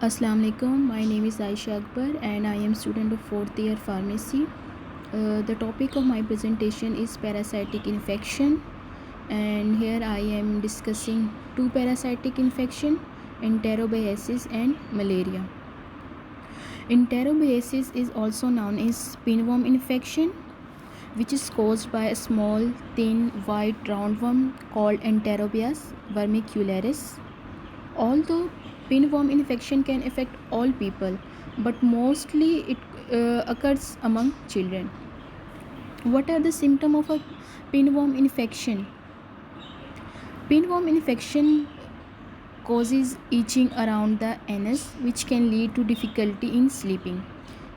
Assalamu alaikum. My name is Aisha Akbar and I am student of 4th year pharmacy. The topic of my presentation is parasitic infection, and here I am discussing two parasitic infection, enterobiasis and malaria. Enterobiasis is also known as pinworm infection, which is caused by a small, thin, white roundworm called Enterobius vermicularis. Although pinworm infection can affect all people, but mostly it occurs among children. What are the symptoms of a pinworm infection? Pinworm infection causes itching around the anus, which can lead to difficulty in sleeping.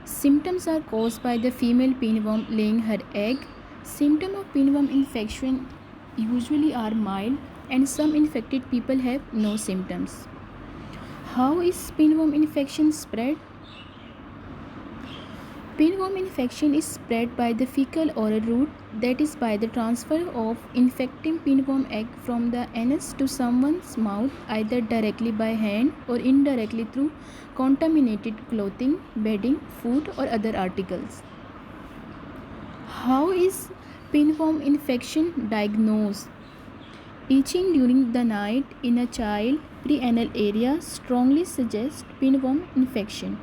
Symptoms are caused by the female pinworm laying her egg. Symptoms of pinworm infection usually are mild, and some infected people have no symptoms. How is pinworm infection spread? Pinworm infection is spread by the fecal oral route, that is by the transfer of infecting pinworm egg from the anus to someone's mouth, either directly by hand or indirectly through contaminated clothing, bedding, food or other articles. How is pinworm infection diagnosed? Itching during the night in a child preanal area strongly suggests pinworm infection.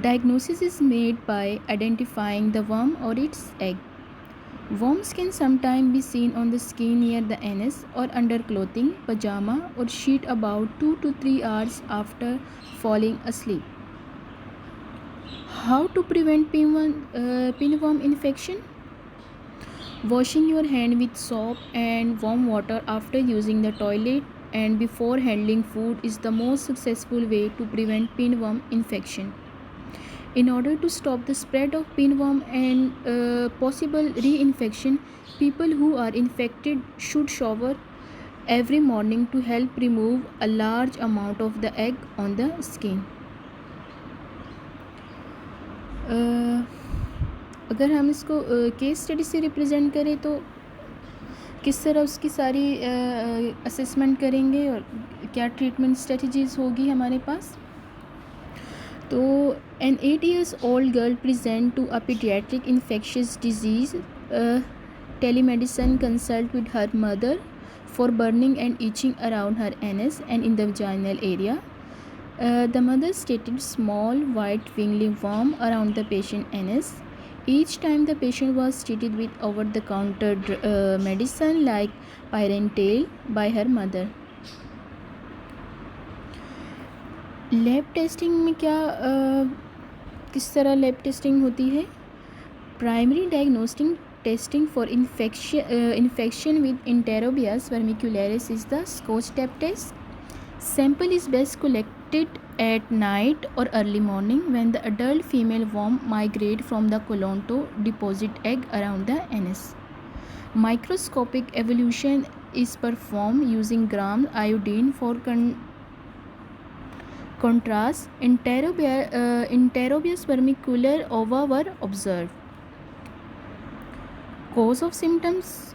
Diagnosis is made by identifying the worm or its egg. Worms can sometimes be seen on the skin near the anus or under clothing, pajama or sheet about 2 to 3 hours after falling asleep. How to prevent pinworm infection? Washing your hand with soap and warm water after using the toilet and before handling food is the most successful way to prevent pinworm infection. In order to stop the spread of pinworm and possible reinfection, people who are infected should shower every morning to help remove a large amount of the egg on the skin. अगर हम इसको case study से represent करें तो किस तरह उसकी सारी असेसमेंट करेंगे और क्या ट्रीटमेंट स्ट्रेटजीज होगी हमारे पास. तो an 8 years old girl present to a pediatric infectious disease telemedicine consult with her mother for burning and itching around her anus and in the vaginal area. The mother stated small white wingly worm around the patient anus. Each time the patient was treated with over-the-counter medicine like Pyrantel by her mother. Lab testing में क्या किस तरह lab testing होती है. Primary diagnostic testing for infection with Enterobius vermicularis is the Scotch tape test. Sample is best collected at night or early morning when the adult female worm migrate from the colon to deposit egg around the anus. Microscopic evaluation is performed using gram iodine for contrast. Enterobius vermicular ova were observed. Cause of symptoms.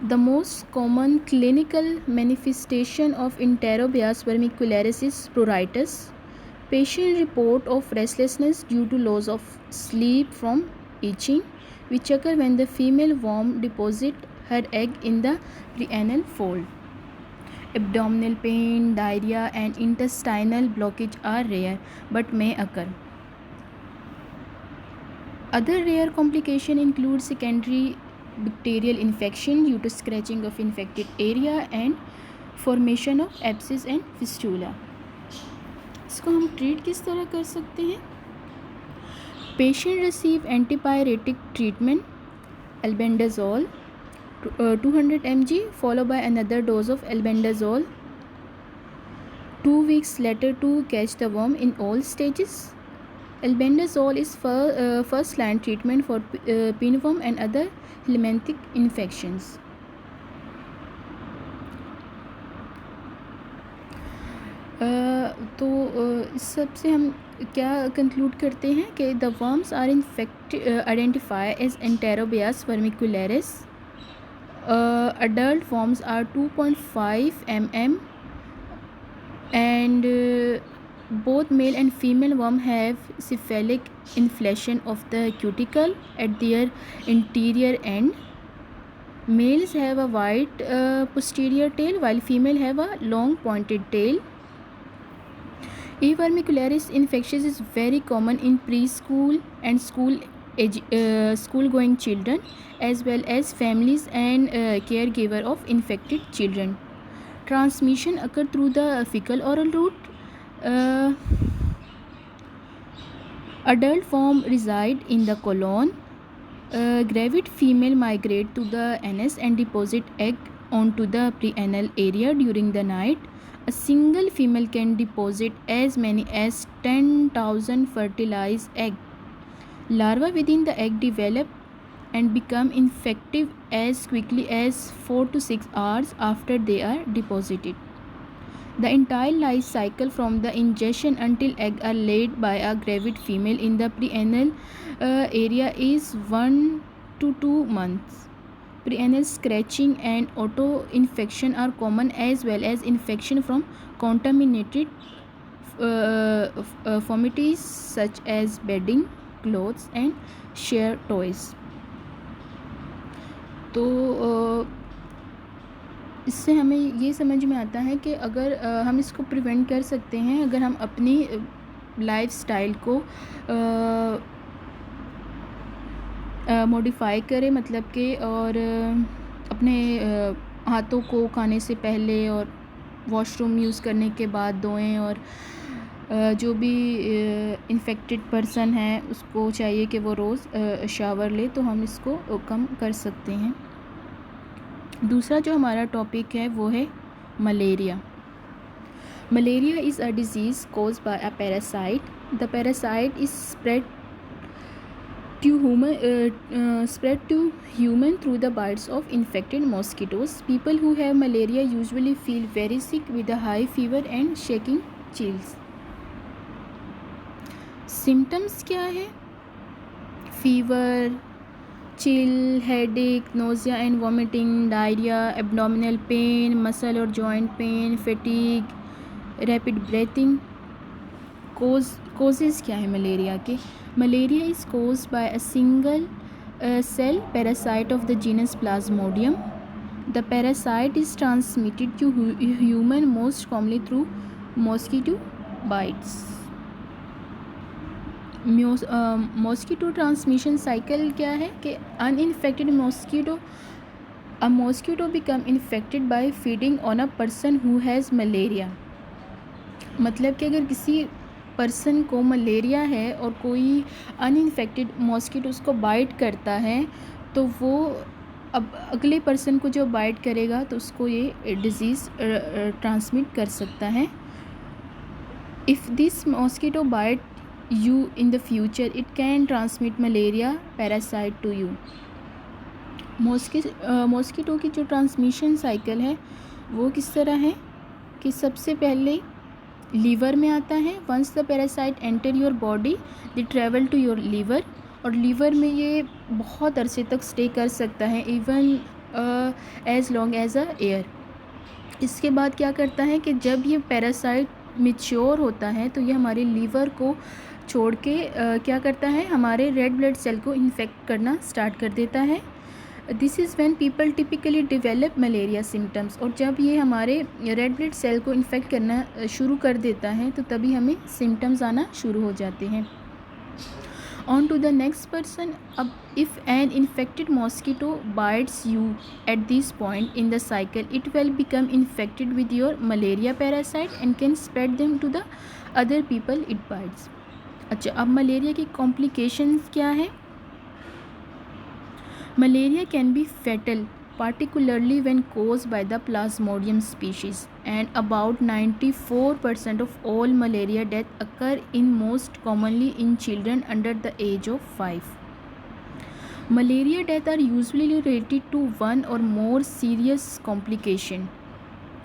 The most common clinical manifestation of Enterobius vermicularis is pruritus. Patient report of restlessness due to loss of sleep from itching, which occur when the female worm deposits her egg in the preanal fold. Abdominal pain, diarrhea and intestinal blockage are rare but may occur. Other rare complications include secondary bacterial infection due to scratching of infected area and formation of abscess and fistula. इसको हम treat किस तरह कर सकते हैं. Patient receive antipyretic treatment albendazole 200 mg followed by another dose of albendazole 2 weeks later to catch the worm in all stages. Albendazole is first line treatment for pinworm and other helminthic infections. तो इस सब से हम क्या conclude करते हैं कि the worms are identify as Enterobius vermicularis. Adult worms are 2.5 mm and Both male and female worm have cephalic inflation of the cuticle at their interior end. Males have a wide posterior tail while female have a long pointed tail. E. vermicularis infection is very common in preschool and school-going children, as well as families and caregiver of infected children. Transmission occur through the fecal oral route. Adult form reside in the colon. Gravid female migrate to the anus and deposit egg onto the preanal area during the night. A single female can deposit as many as 10,000 fertilized eggs. Larvae within the egg develop and become infective as quickly as 4 to 6 hours after they are deposited. The entire life cycle from the ingestion until eggs are laid by a gravid female in the preanal area is 1 to 2 months. Preanal scratching and auto-infection are common, as well as infection from contaminated fomites such as bedding, clothes and shared toys. तो इससे हमें ये समझ में आता है कि अगर हम इसको प्रिवेंट कर सकते हैं अगर हम अपनी लाइफ स्टाइल को मॉडिफाई करें, मतलब कि और अपने हाथों को खाने से पहले और वॉशरूम यूज़ करने के बाद धोएं, और जो भी इन्फेक्टेड पर्सन है उसको चाहिए कि वो रोज़ शावर ले, तो हम इसको कम कर सकते हैं। दूसरा जो हमारा टॉपिक है वो है malaria. Malaria is a disease caused by a parasite. The parasite is spread to human through the bites of infected mosquitoes. People who have malaria usually feel very sick with a high fever and shaking chills. Symptoms क्या है? Fever, chill, headache, nausea and vomiting, diarrhea, abdominal pain, muscle or joint pain, fatigue, rapid breathing. Causes क्या है malaria के? Malaria is caused by a single cell parasite of the genus Plasmodium. The parasite is transmitted to human most commonly through mosquito bites. Mosquito transmission cycle क्या है कि uninfected mosquito become infected by feeding on a person who has malaria. मतलब कि अगर किसी person को malaria है और कोई अनइन्फेक्टेड मॉस्किटो उसको बाइट करता है, तो वो अब अगले पर्सन को जो बाइट करेगा तो उसको ये डिज़ीज़ ट्रांसमिट कर सकता है। If this mosquito bite you in the future, it can transmit malaria parasite to you. Mosquito की जो ट्रांसमिशन साइकिल है वो किस तरह है कि सबसे पहले लीवर में आता है। Once the parasite enter your body they travel to your liver, और लीवर में ये बहुत अरसे तक स्टे कर सकता है, even as long as a year. इसके बाद क्या करता है कि जब ये पैरासाइट मैच्योर होता है तो ये हमारे लीवर को छोड़ के क्या करता है, हमारे रेड ब्लड सेल को इन्फेक्ट करना स्टार्ट कर देता है। This is when people typically develop malaria symptoms. और जब ये हमारे रेड ब्लड सेल को इन्फेक्ट करना शुरू कर देता है तो तभी हमें सिम्टम्स आना शुरू हो जाते हैं। On to the next person. If an infected mosquito bites you at this point in the cycle, it will become infected with your malaria parasite and can spread them to the other people it bites. अच्छा, अब malaria की complications क्या है? Malaria can be fatal, particularly when caused by the Plasmodium species, and about 94% of all malaria deaths occur in most commonly in children under the age of 5. Malaria deaths are usually related to one or more serious complication,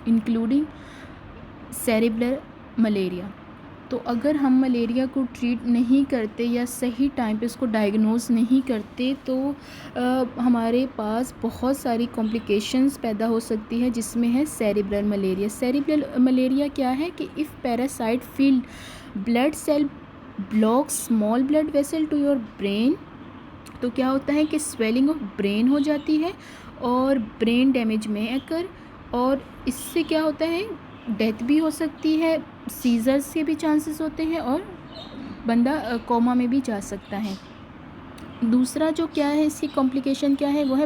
including cerebral malaria. तो अगर हम malaria को treat नहीं करते या सही time पे उसको डायग्नोज नहीं करते तो हमारे पास बहुत सारी कॉम्प्लिकेशंस पैदा हो सकती है, जिसमें है सेरिब्रल मलेरिया। सेरिब्रल मलेरिया क्या है कि if parasite filled blood cell block small blood vessel to your brain, तो क्या होता है कि स्वेलिंग ऑफ ब्रेन हो जाती है और ब्रेन डैमेज में अकर, और इससे क्या होता है डेथ भी हो सकती है, सीजर्स के भी चांसेस होते हैं और बंदा कोमा में भी जा सकता है। दूसरा जो क्या है इसकी कॉम्प्लिकेशन क्या है वो है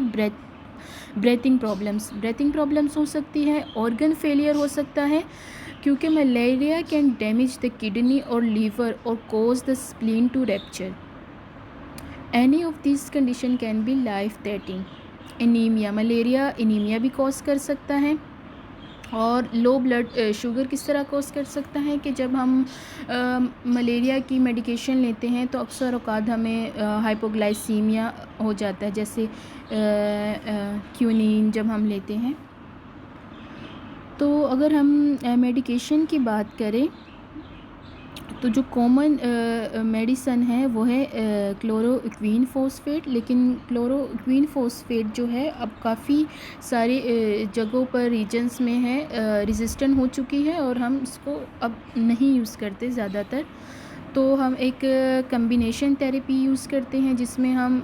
ब्रेथिंग प्रॉब्लम्स हो सकती है, ऑर्गन फेलियर हो सकता है, क्योंकि malaria can damage the kidney और लीवर और cause the spleen to rupture. Any of this condition can be life threatening. Anaemia, malaria anaemia भी कॉज कर सकता है। और लो ब्लड शुगर किस तरह कॉज कर सकता है कि जब हम मलेरिया की मेडिकेशन लेते हैं तो अक्सर औकात हमें हाइपोग्लाइसीमिया हो जाता है, जैसे क्यूनिन जब हम लेते हैं। तो अगर हम मेडिकेशन की बात करें तो जो कॉमन मेडिसन है वो है क्लोरोक्वीन फ़ॉस्फेट, लेकिन क्लोरोक्वीन फ़ॉस्फेट जो है अब काफ़ी सारे जगहों पर रीजन्स में है रेजिस्टेंट हो चुकी है और हम इसको अब नहीं यूज़ करते ज़्यादातर। तो हम एक कम्बिनेशन थेरेपी यूज़ करते हैं जिसमें हम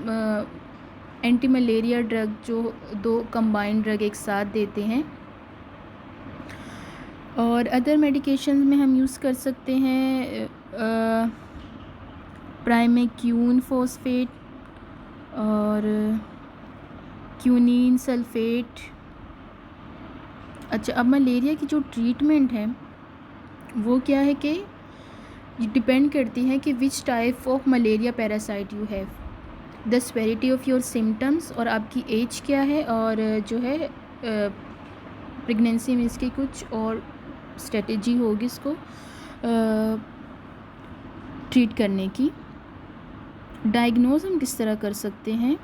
एंटी मलेरिया ड्रग जो 2 कंबाइंड ड्रग एक साथ देते हैं। और अदर मेडिकेशन में हम यूज़ कर सकते हैं प्राइमेक्यून फ़ॉस्फेट और क्यूनिन सल्फेट। अच्छा, अब मलेरिया की जो ट्रीटमेंट है वो क्या है कि डिपेंड करती है कि which type of malaria parasite you have, the severity of your symptoms, और आपकी एज क्या है, और जो है प्रेगनेंसी में इसकी कुछ और स्ट्रेटजी होगी इसको ट्रीट करने की। डायग्नोज हम किस तरह कर सकते हैं?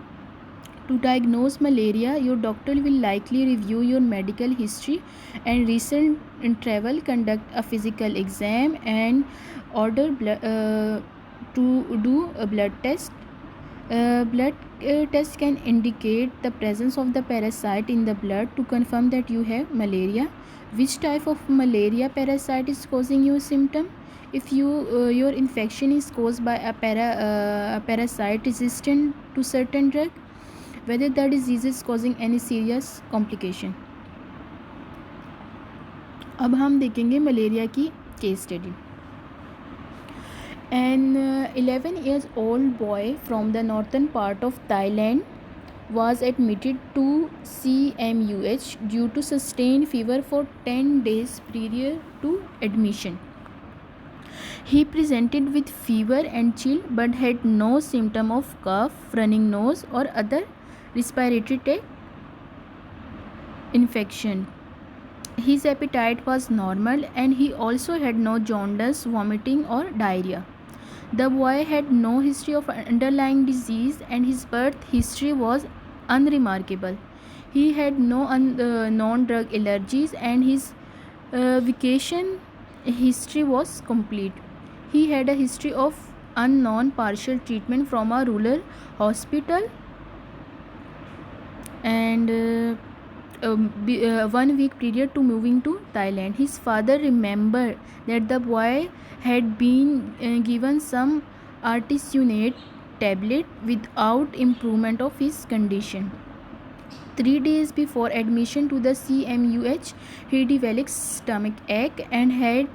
To diagnose malaria your doctor will likely review your medical history and recent travel, conduct a physical exam and order to do a blood test. Blood test can indicate the presence of the parasite in the blood to confirm that you have malaria. Which type of malaria parasite is causing your symptom? If your infection is caused by a parasite resistant to certain drug, whether the disease is causing any serious complication. अब हम देखेंगे malaria की case study. An 11-year-old boy from the northern part of Thailand was admitted to CMUH due to sustained fever for 10 days prior to admission. He presented with fever and chill but had no symptom of cough, running nose or other respiratory tract infection. His appetite was normal and he also had no jaundice, vomiting or diarrhea. The boy had no history of underlying disease and his birth history was unremarkable. He had no non-drug allergies and his vacation history was complete. He had a history of unknown partial treatment from a rural hospital and 1 week prior to moving to Thailand. His father remembered that the boy had been given some artesunate tablet without improvement of his condition. 3 days before admission to the CMUH, he developed stomach ache and had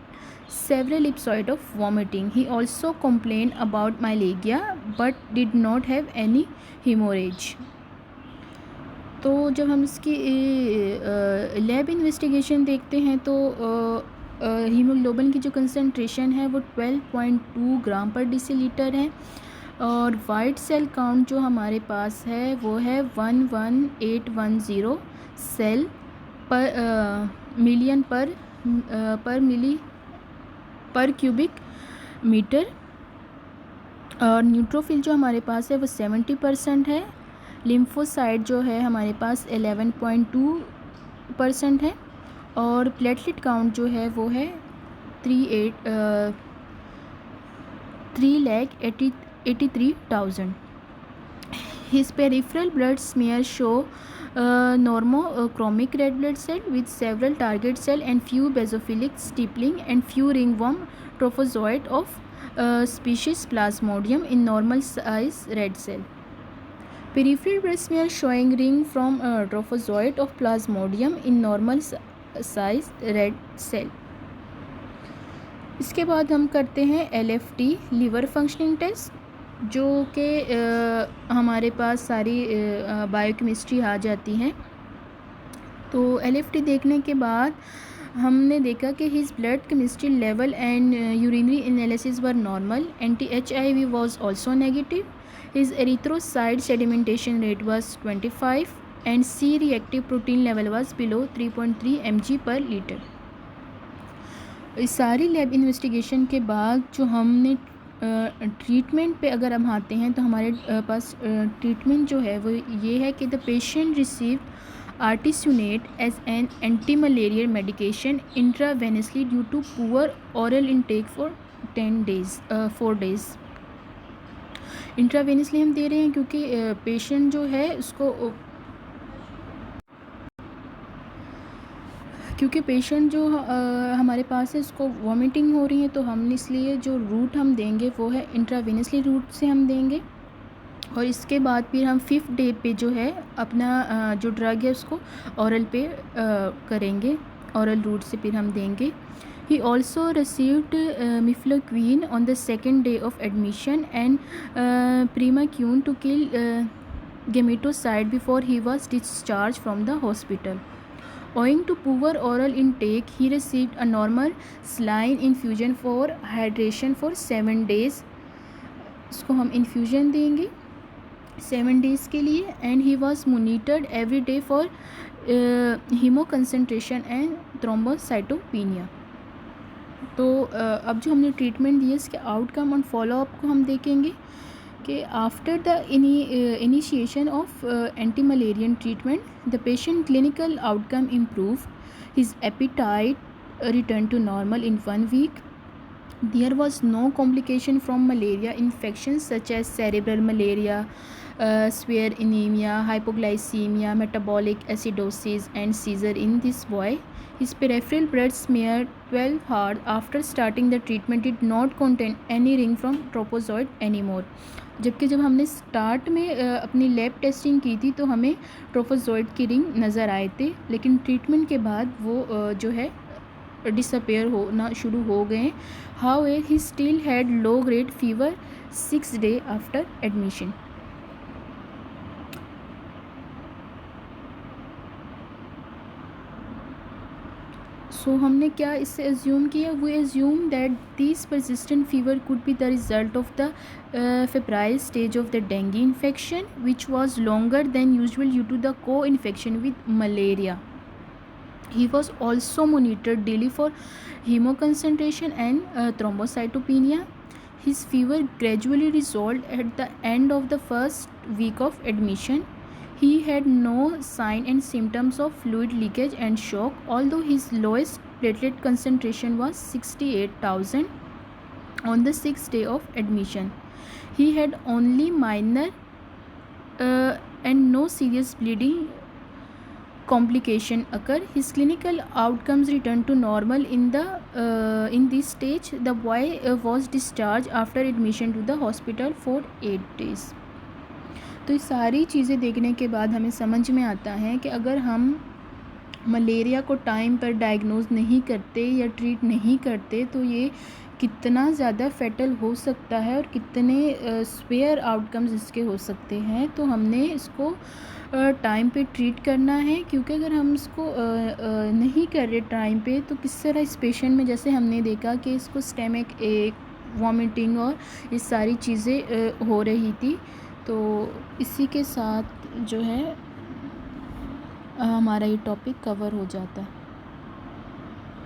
several episodes of vomiting. He also complained about malaria but did not have any hemorrhage. तो जब हम इसकी lab investigation देखते हैं तो haemoglobin की जो concentration है वो 12.2 ग्राम पर डेसीलीटर है और वाइट सेल काउंट जो हमारे पास है वो है 11810 सेल पर मिलियन पर क्यूबिक मीटर। और न्यूट्रोफिल जो हमारे पास है वो 70% है। लिम्फोसाइट जो है हमारे पास 11.2% है और प्लेटलेट काउंट जो है वो है 3,83,000. His peripheral blood smear show normochromic red blood cell with several target cell and few basophilic stippling and few ringworm trophozoite of species Plasmodium in normal size red cell. Peripheral blood smear showing ring from trophozoite of Plasmodium in normal size red cell. इसके बाद हम करते हैं LFT liver functioning test, जो कि हमारे पास सारी biochemistry आ जाती हैं. तो LFT देखने के बाद हमने देखा कि his blood chemistry level and urinary analysis were normal. anti-HIV was also negative. His erythrocyte sedimentation rate was 25 and C reactive protein level was below 3.3 mg per liter. इस सारी लैब इन्वेस्टिगेशन के बाद जो हमने ट्रीटमेंट पे अगर हम आते हैं तो हमारे पास ट्रीटमेंट जो है वो ये है कि the patient receive artesunate as an anti-malarial medication intravenously due to poor oral intake for 4 days. Intravenously हम दे रहे हैं क्योंकि पेशेंट जो है उसको क्योंकि पेशेंट जो हमारे पास है उसको वॉमिटिंग हो रही है, तो हम इसलिए जो रूट हम देंगे वो है इंट्रावेनसली रूट से हम देंगे. और इसके बाद फिर हम 5th डे पे जो है अपना जो ड्रग है उसको औरल पे करेंगे, औरल रूट से फिर हम देंगे. He also received mifloquine on the 2nd day of admission and primaquine to kill gametocyte before he was discharged from the hospital. Owing to poor oral intake, he received a normal saline infusion for hydration for 7 days. इसको हम infusion देंगे 7 days के लिए. And he was monitored every day for haemoconcentration and thrombocytopenia. तो अब जो हमने treatment दिया इसके आउटकम और फॉलोअप को हम देखेंगे कि after the initiation of anti malarian treatment the patient clinical outcome improve. His appetite return to normal in 1 week. There was no complication from malaria infections such as cerebral malaria, severe anemia, hypoglycemia, metabolic acidosis and seizure in this boy. His peripheral blood smear 12 hours after starting the treatment did not contain any ring from trophozoite anymore. जबकि जब हमने start में अपनी lab testing की थी तो हमें trophozoite की रिंग नज़र आए थे, लेकिन ट्रीटमेंट के बाद वो जो है डिसअपेयर होना शुरू हो गए. However he still had low grade fever 6 days after admission. So हमने क्या इससे एज्यूम किया? We assume that this persistent fever could be the result of the febrile stage of the dengue infection which was longer than usual due to the co infection with malaria. He was also monitored daily for hemoconcentration and thrombocytopenia. His fever gradually resolved at the end of the first week of admission. He had no sign and symptoms of fluid leakage and shock, although his lowest platelet concentration was 68,000 on the 6th day of admission. He had only minor and no serious bleeding complication occur. His clinical outcomes returned to normal in this stage. The boy was discharged after admission to the hospital for 8 days. तो ये सारी चीज़ें देखने के बाद हमें समझ में आता है कि अगर हम मलेरिया को टाइम पर डायग्नोज नहीं करते या ट्रीट नहीं करते तो ये कितना ज़्यादा फेटल हो सकता है और कितने स्पेयर आउटकम्स इसके हो सकते हैं. तो हमने इसको टाइम पे ट्रीट करना है, क्योंकि अगर हम इसको नहीं कर रहे टाइम पे तो किस तरह इस पेशेंट में जैसे हमने देखा कि इसको स्टमक एक वॉमिटिंग और ये सारी चीज़ें हो रही थी. तो इसी के साथ जो है हमारा ये टॉपिक कवर हो जाता है.